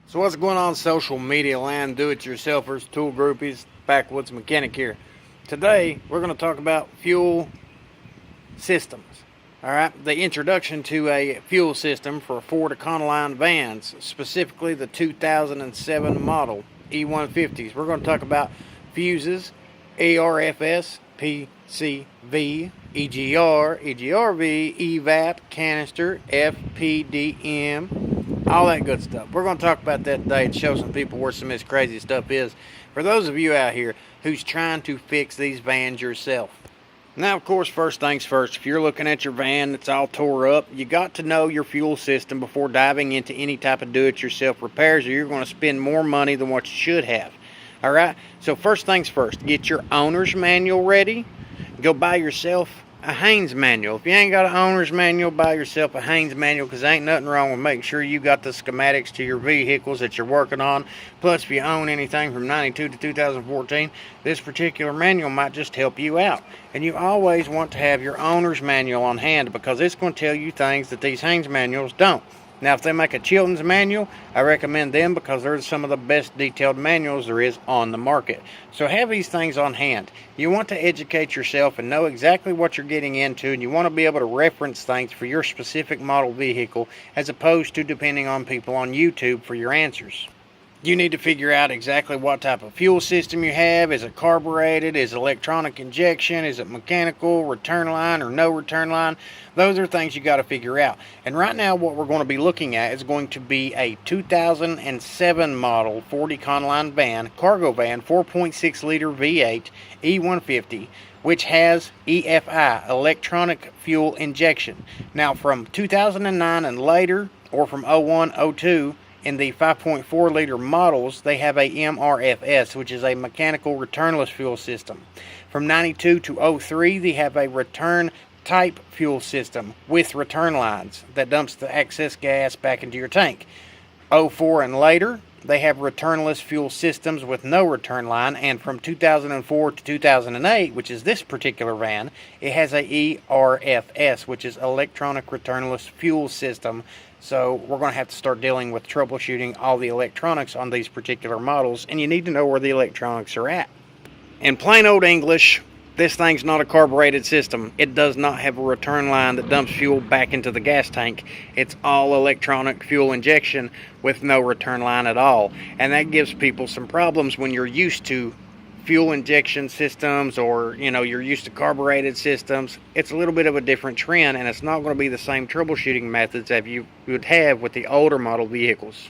So what's going on, social media land, do-it-yourselfers, tool groupies, backwoods mechanic here. Today we're going to talk about fuel systems. Alright, the introduction to a fuel system for Ford Econoline vans, specifically the 2007 model E150s. We're going to talk about fuses, ERFS, PCV, EGR, EGRV, EVAP, canister, FPDM, all that good stuff. We're going to talk about that today and show some people where some of this crazy stuff is for those of you out here who's trying to fix these vans yourself. Now, of course, first things first, if you're looking at your van that's all tore up, you got to know your fuel system before diving into any type of do-it-yourself repairs, or you're going to spend more money than what you should have. All right, so first things first, get your owner's manual ready. Go buy yourself a Haynes manual. If you ain't got an owner's manual, buy yourself a Haynes manual, because ain't nothing wrong with making sure you got the schematics to your vehicles that you're working on. Plus, if you own anything from 92 to 2014, this particular manual might just help you out. And you always want to have your owner's manual on hand, because it's going to tell you things that these Haynes manuals don't. Now, if they make a Chiltons manual, I recommend them because they're some of the best detailed manuals there is on the market. So have these things on hand. You want to educate yourself and know exactly what you're getting into, and you want to be able to reference things for your specific model vehicle as opposed to depending on people on YouTube for your answers. You need to figure out exactly what type of fuel system you have. Is it carbureted? Is it electronic injection? Is it mechanical, return line, or no return line? Those are things you got to figure out. And right now what we're going to be looking at is going to be a 2007 model Ford Econoline van, cargo van, 4.6 liter V8 E150, which has EFI, electronic fuel injection. Now, from 2009 and later, or from 01, 02, in the 5.4 liter models, they have a MRFS, which is a mechanical returnless fuel system. From 92 to 03, they have a return type fuel system with return lines that dumps the excess gas back into your tank. 04 and later, they have returnless fuel systems with no return line, and from 2004 to 2008, which is this particular van, it has a ERFS, which is electronic returnless fuel system. So we're going to have to start dealing with troubleshooting all the electronics on these particular models, and you need to know where the electronics are at. In plain old English, this thing's not a carbureted system. It does not have a return line that dumps fuel back into the gas tank. It's all electronic fuel injection with no return line at all. And that gives people some problems when you're used to fuel injection systems, or you're used to carbureted systems. It's a little bit of a different trend, and it's not going to be the same troubleshooting methods that you would have with the older model vehicles.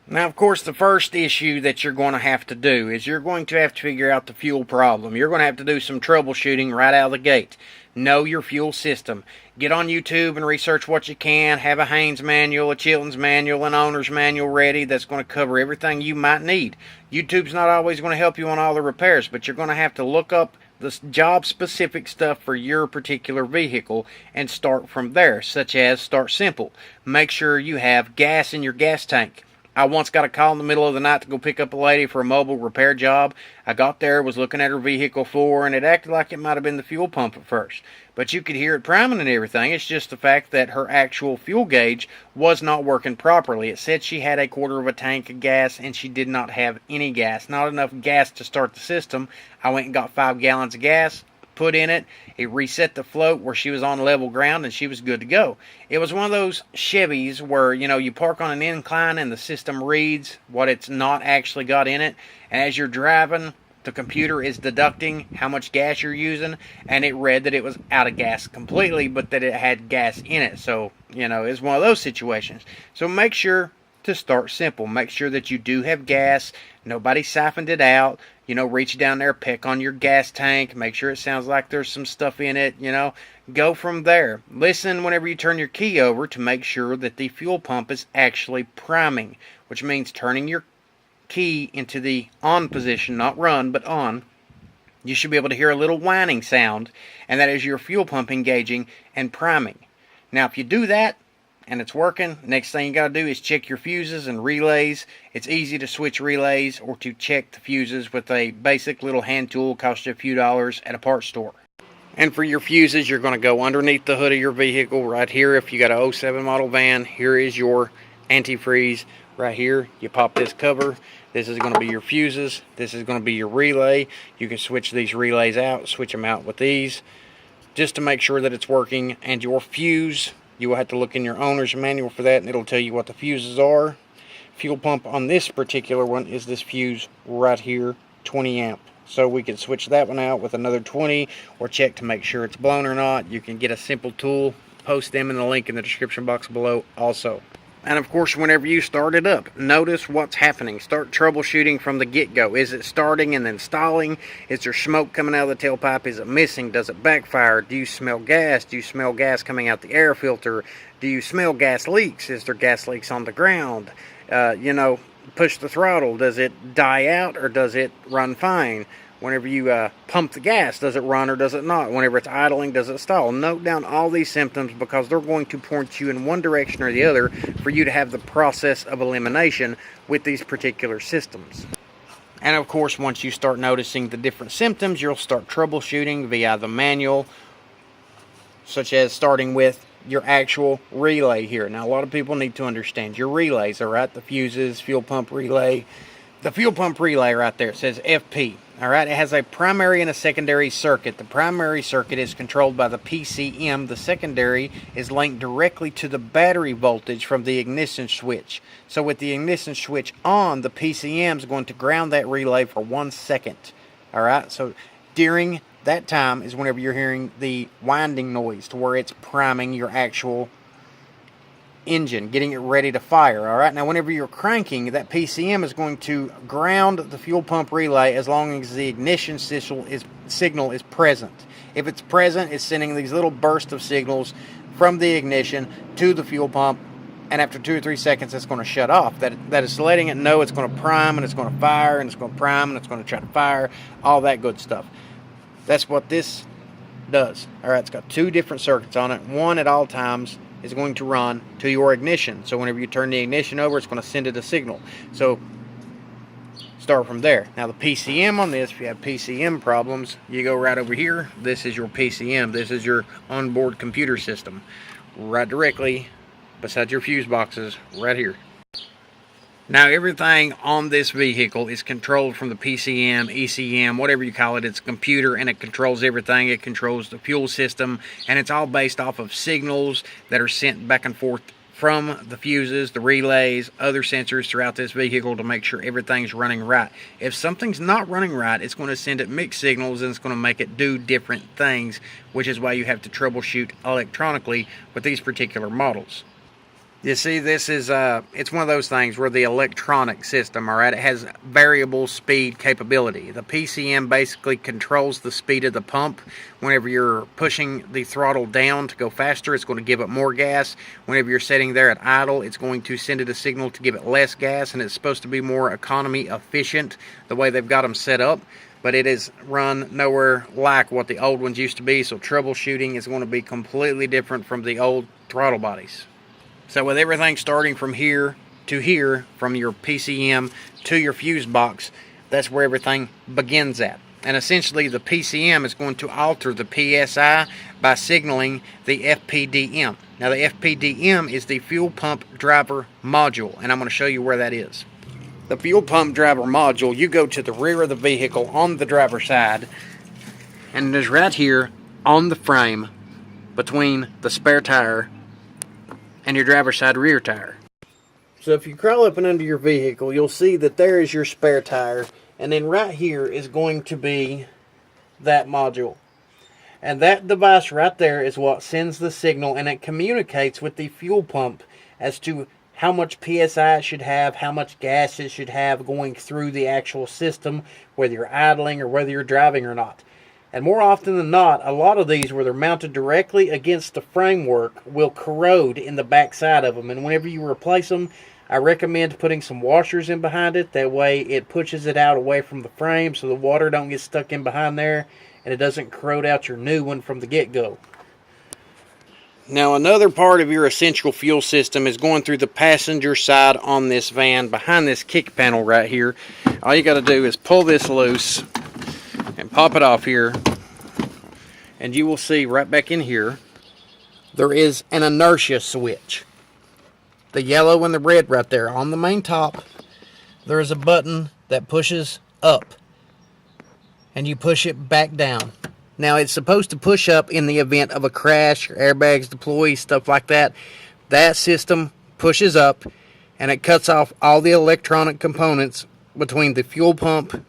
Now, of course, the first issue that you're going to have to do is you're going to have to figure out the fuel problem. You're going to have to do some troubleshooting right out of the gate. Know your fuel system. Get on YouTube and research what you can. Have a Haynes manual, a Chiltons manual, an owner's manual ready that's going to cover everything you might need. YouTube's not always going to help you on all the repairs, but you're going to have to look up the job-specific stuff for your particular vehicle and start from there, such as start simple. Make sure you have gas in your gas tank. I once got a call in the middle of the night to go pick up a lady for a mobile repair job. I got there, was looking at her vehicle floor, and it acted like it might have been the fuel pump at first. But you could hear it priming and everything. It's just the fact that her actual fuel gauge was not working properly. It said she had a quarter of a tank of gas, and she did not have any gas. Not enough gas to start the system. I went and got 5 gallons of gas, put in it. It reset the float where she was on level ground, and she was good to go. It was one of those Chevys where you park on an incline and the system reads what it's not actually got in it, and as you're driving, the computer is deducting how much gas you're using, and it read that it was out of gas completely, but that it had gas in it. So it's one of those situations. So make sure to start simple. Make sure that you do have gas. Nobody siphoned it out. Reach down there, peck on your gas tank, make sure it sounds like there's some stuff in it, Go from there. Listen whenever you turn your key over to make sure that the fuel pump is actually priming, which means turning your key into the on position, not run, but on. You should be able to hear a little whining sound, and that is your fuel pump engaging and priming. Now, if you do that, and it's working, next thing you got to do is check your fuses and relays. It's easy to switch relays or to check the fuses with a basic little hand tool. Costs you a few dollars at a parts store. And for your fuses, you're going to go underneath the hood of your vehicle right here. If you got a 07 model van, here is your antifreeze right here. You pop this cover. This is going to be your fuses. This is going to be your relay. You can switch these relays out, switch them out with these, just to make sure that it's working. And your fuse, you will have to look in your owner's manual for that, and it'll tell you what the fuses are. Fuel pump on this particular one is this fuse right here, 20 amp. So we can switch that one out with another 20, or check to make sure it's blown or not. You can get a simple tool, post them in the link in the description box below also. And of course, whenever you start it up, notice what's happening. Start troubleshooting from the get-go. Is it starting and then stalling? Is there smoke coming out of the tailpipe? Is it missing? Does it backfire? Do you smell gas? Do you smell gas coming out the air filter? Do you smell gas leaks? Is there gas leaks on the ground? You know, push the throttle. Does it die out or does it run fine? Whenever you pump the gas, does it run or does it not? Whenever it's idling, does it stall? Note down all these symptoms, because they're going to point you in one direction or the other for you to have the process of elimination with these particular systems. And of course, once you start noticing the different symptoms, you'll start troubleshooting via the manual, such as starting with your actual relay here. Now, a lot of people need to understand your relays, all right? The fuses, fuel pump relay. The fuel pump relay right there, it says FP. All right, it has a primary and a secondary circuit. The primary circuit is controlled by the PCM. The secondary is linked directly to the battery voltage from the ignition switch. So with the ignition switch on, the PCM is going to ground that relay for 1 second. All right, so during that time is whenever you're hearing the winding noise, to where it's priming your actual engine, getting it ready to fire. All right, now whenever you're cranking, that PCM is going to ground the fuel pump relay as long as the ignition signal is present. If it's present, it's sending these little bursts of signals from the ignition to the fuel pump, and after 2 or 3 seconds it's going to shut off. That is letting it know it's going to prime and it's going to fire, and it's going to prime and it's going to try to fire, all that good stuff. That's what this does. All right, it's got 2 different circuits on it. One at all times is going to run to your ignition. So whenever you turn the ignition over, it's going to send it a signal. So start from there. Now the PCM on this, if you have PCM problems, you go right over here. This is your PCM. This is your onboard computer system. Right directly beside your fuse boxes, right here. Now everything on this vehicle is controlled from the PCM, ECM, whatever you call it. It's a computer, and it controls everything. It controls the fuel system, and it's all based off of signals that are sent back and forth from the fuses, the relays, other sensors throughout this vehicle to make sure everything's running right. If something's not running right, it's going to send it mixed signals, and it's going to make it do different things, which is why you have to troubleshoot electronically with these particular models. You see, this is, it's one of those things where the electronic system, all right, it has variable speed capability. The PCM basically controls the speed of the pump. Whenever you're pushing the throttle down to go faster, it's going to give it more gas. Whenever you're sitting there at idle, it's going to send it a signal to give it less gas, and it's supposed to be more economy efficient the way they've got them set up. But it is run nowhere like what the old ones used to be, so troubleshooting is going to be completely different from the old throttle bodies. So with everything starting from here to here, from your PCM to your fuse box, that's where everything begins at. And essentially the PCM is going to alter the PSI by signaling the FPDM. Now the FPDM is the fuel pump driver module, and I'm going to show you where that is. The fuel pump driver module, you go to the rear of the vehicle on the driver's side, and it is right here on the frame between the spare tire and your driver's side rear tire. So if you crawl up and under your vehicle, you'll see that there is your spare tire, and then right here is going to be that module. And that device right there is what sends the signal, and it communicates with the fuel pump as to how much PSI it should have, how much gas it should have going through the actual system, whether you're idling or whether you're driving or not. And more often than not, a lot of these, where they're mounted directly against the framework, will corrode in the back side of them. And whenever you replace them, I recommend putting some washers in behind it. That way it pushes it out away from the frame, so the water don't get stuck in behind there, and it doesn't corrode out your new one from the get-go. Now another part of your essential fuel system is going through the passenger side on this van, behind this kick panel right here. All you got to do is pull this loose and pop it off here, and you will see right back in here there is an inertia switch. the yellow and the red right there. On the main top, there is a button that pushes up, and you push it back down. Now, it's supposed to push up in the event of a crash, or airbags deploy, stuff like that. That system pushes up, and it cuts off all the electronic components between the fuel pump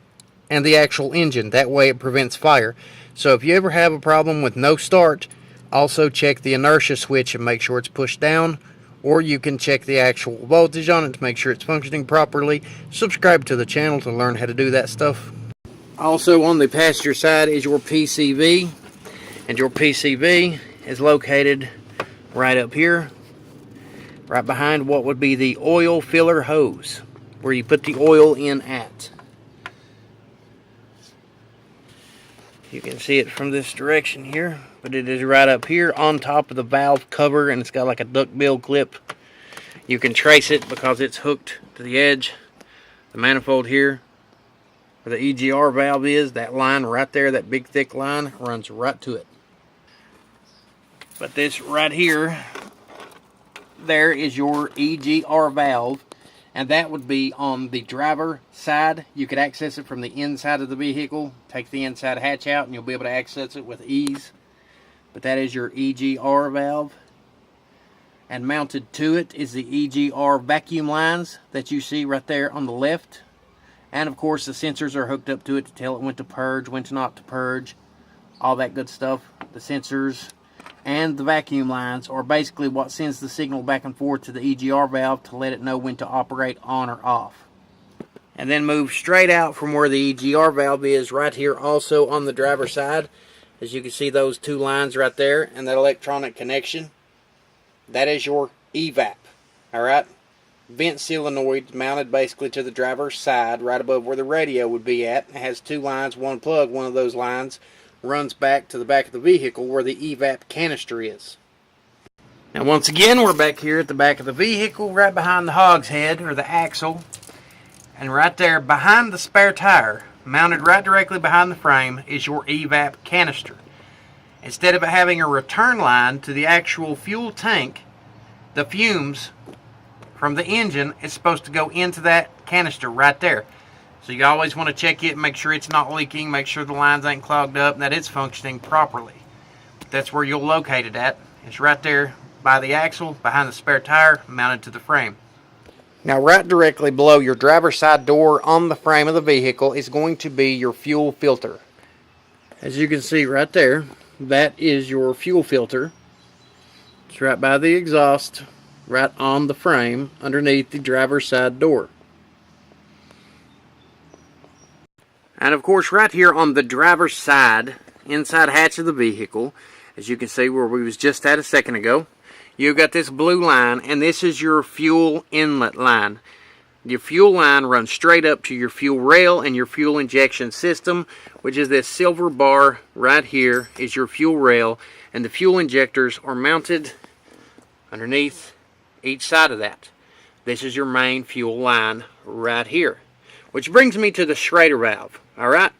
and the actual engine. That way it prevents fire. So if you ever have a problem with no start, also check the inertia switch and make sure it's pushed down, or you can check the actual voltage on it to make sure it's functioning properly. Subscribe to the channel to learn how to do that stuff. Also on the passenger side is your PCV, and your PCV is located right up here, right behind what would be the oil filler hose, where you put the oil in at. You can see it from this direction here, but it is right up here on top of the valve cover, and it's got like a duckbill clip. You can trace it because it's hooked to the edge. The manifold here, where the EGR valve is, that line right there, that big thick line, runs right to it. But this right here, there is your EGR valve, and that would be on the driver side. You could access it from the inside of the vehicle. Take the inside hatch out and you'll be able to access it with ease. But that is your EGR valve. And mounted to it is the EGR vacuum lines that you see right there on the left. And of course the sensors are hooked up to it to tell it when to purge, when to not to purge, all that good stuff. The sensors and the vacuum lines are basically what sends the signal back and forth to the EGR valve to let it know when to operate on or off. And then move straight out from where the EGR valve is, right here also on the driver's side. As you can see, those two lines right there and that electronic connection, that is your EVAP. Alright, vent solenoid mounted basically to the driver's side, right above where the radio would be at. It has two lines, one plug. One of those lines runs back to the back of the vehicle where the EVAP canister is. Now once again, we're back here at the back of the vehicle, right behind the hogshead or the axle, and right there behind the spare tire, mounted right directly behind the frame, is your EVAP canister. Instead of it having a return line to the actual fuel tank, the fumes from the engine is supposed to go into that canister right there. So you always want to check it, make sure it's not leaking, make sure the lines ain't clogged up, and that it's functioning properly. That's where you'll locate it at. It's right there by the axle, behind the spare tire, mounted to the frame. Now right directly below your driver's side door on the frame of the vehicle is going to be your fuel filter. As you can see right there, that is your fuel filter. It's right by the exhaust, right on the frame, underneath the driver's side door. And of course right here on the driver's side, inside hatch of the vehicle, as you can see where we was just at a second ago, you've got this blue line, and this is your fuel inlet line. Your fuel line runs straight up to your fuel rail and your fuel injection system, which is this silver bar right here is your fuel rail, and the fuel injectors are mounted underneath each side of that. This is your main fuel line right here. Which brings me to the Schrader valve. Alright,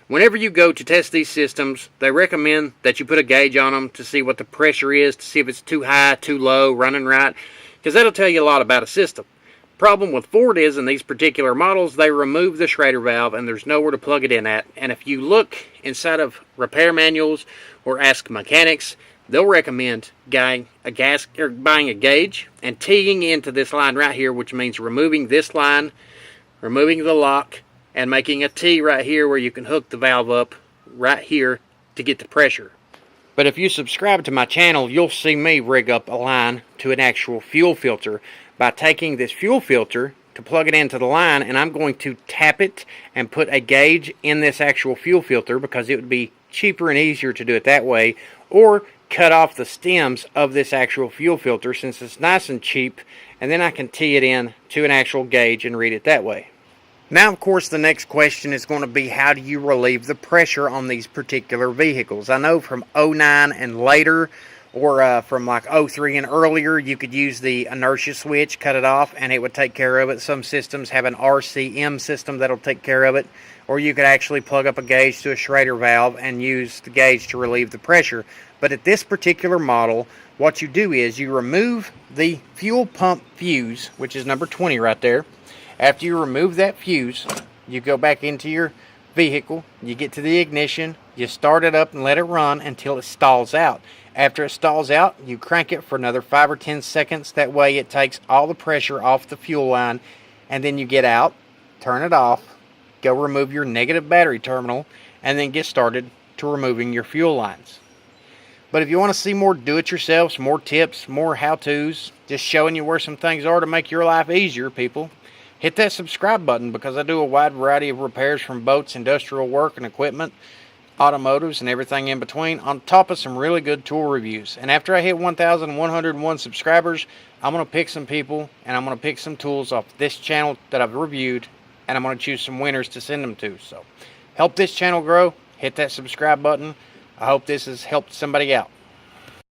whenever you go to test these systems, they recommend that you put a gauge on them to see what the pressure is, to see if it's too high, too low, running right, because that'll tell you a lot about a system. Problem with Ford is, in these particular models, they remove the Schrader valve and there's nowhere to plug it in at. And if you look inside of repair manuals or ask mechanics, they'll recommend buying a gauge and teeing into this line right here, which means removing this line, removing the lock, and making a T right here where you can hook the valve up right here to get the pressure. But if you subscribe to my channel, you'll see me rig up a line to an actual fuel filter by taking this fuel filter to plug it into the line, and I'm going to tap it and put a gauge in this actual fuel filter because it would be cheaper and easier to do it that way, or cut off the stems of this actual fuel filter since it's nice and cheap, and then I can tee it in to an actual gauge and read it that way. Now, of course, the next question is going to be, how do you relieve the pressure on these particular vehicles? I know from 09 and later, or from like 03 and earlier, you could use the inertia switch, cut it off, and it would take care of it. Some systems have an RCM system that'll take care of it, or you could actually plug up a gauge to a Schrader valve and use the gauge to relieve the pressure. But at this particular model, what you do is you remove the fuel pump fuse, which is number 20 right there. After you remove that fuse, you go back into your vehicle, you get to the ignition, you start it up and let it run until it stalls out. After it stalls out, you crank it for another 5 or 10 seconds. That way it takes all the pressure off the fuel line, and then you get out, turn it off, go remove your negative battery terminal, and then get started to removing your fuel lines. But if you want to see more do-it-yourselves, more tips, more how-tos, just showing you where some things are to make your life easier, people, hit that subscribe button, because I do a wide variety of repairs from boats, industrial work and equipment, automotives, and everything in between, on top of some really good tool reviews. And after I hit 1,101 subscribers, I'm going to pick some people and I'm going to pick some tools off this channel that I've reviewed, and I'm going to choose some winners to send them to. So help this channel grow. Hit that subscribe button. I hope this has helped somebody out.